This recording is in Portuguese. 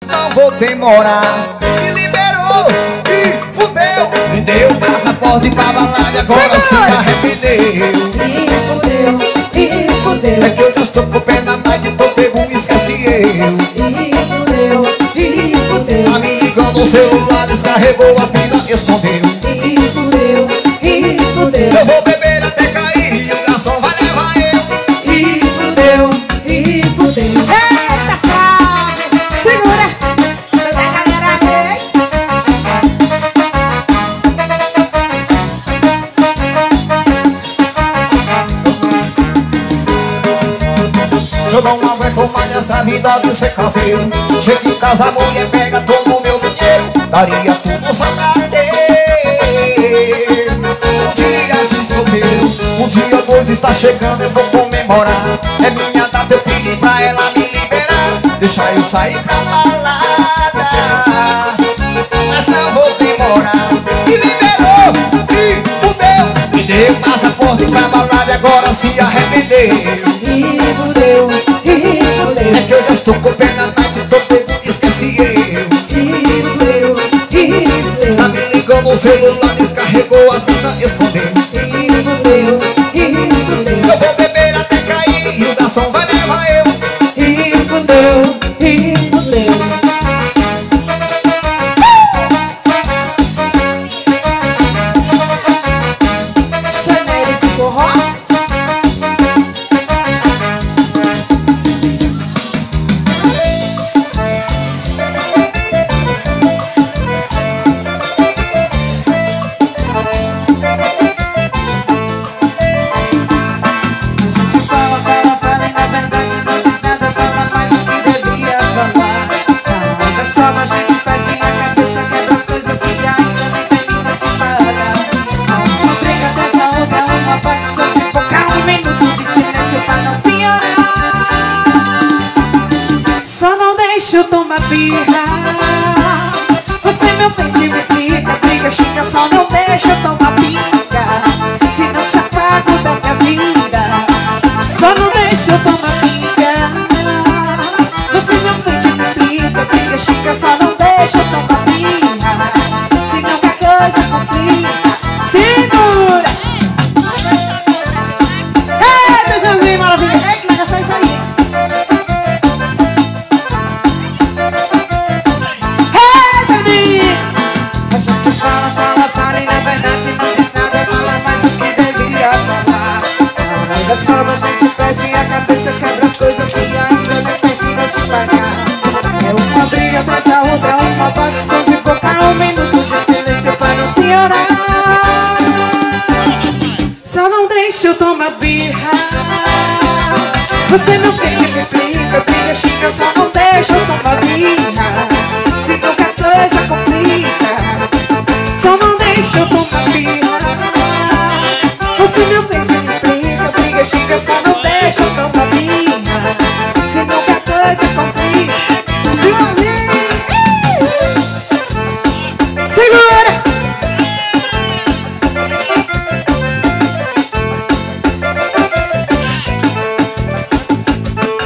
não vou demorar. Me liberou e fudeu. Me deu passaporte pra balada, agora se arrependeu. E fudeu. É que eu já estou com pena, mas tô pego e esqueci eu. E fudeu. Tá me ligando no celular, descarregou as minas, escondeu. E fudeu. Eu vou beber até cair e o garçom vai levar eu. E fudeu. Eita, frase! Segura! Toda a galera vem! Eu não aguento mais essa vida de ser caseiro. Chega em casa, a mulher pega todo o meu dinheiro. Daria tudo só pra ter um dia de solteiro. Um dia ou dois está chegando, eu vou comemorar. É minha data, eu pedi pra ela me liberar. Deixa eu sair pra balada, mas não vou demorar. Me liberou e fudeu. Me deu passaporte pra balada e agora se arrependeu. E fudeu. É que eu já estou com pena, night, tô pego, esqueci eu. E fudeu. Tá me ligando no celular, descarregou as minas, escondeu. E fudeu. Eu vou beber até cair e o garçom vai levar eu. E fudeu. Saneres e forró. Deixa eu tomar birra. Você me ofende, me fica, briga, xinga, só não deixa eu tomar birra. Se não te apago da minha vida, só não deixa eu tomar birra. Você me ofende, me fica, briga, xinga, só não deixa eu tomar birra. Se não que a coisa complica. Segura! Eita, Joãozinho, maravilha! Ei, que negócio é isso aí? Só a gente perde a cabeça, quebra as coisas que ainda não terminam de pagar. É uma briga atrás da outra, é uma batição de boca, um minuto de silêncio pra não piorar. Só não deixa eu tomar birra. Você me ofende, me briga, briga, xinga, só não deixa eu tomar birra. Se qualquer coisa complica, só não deixa eu tomar birra. Você me ofende, me briga, xinga, só não deixa eu tomar.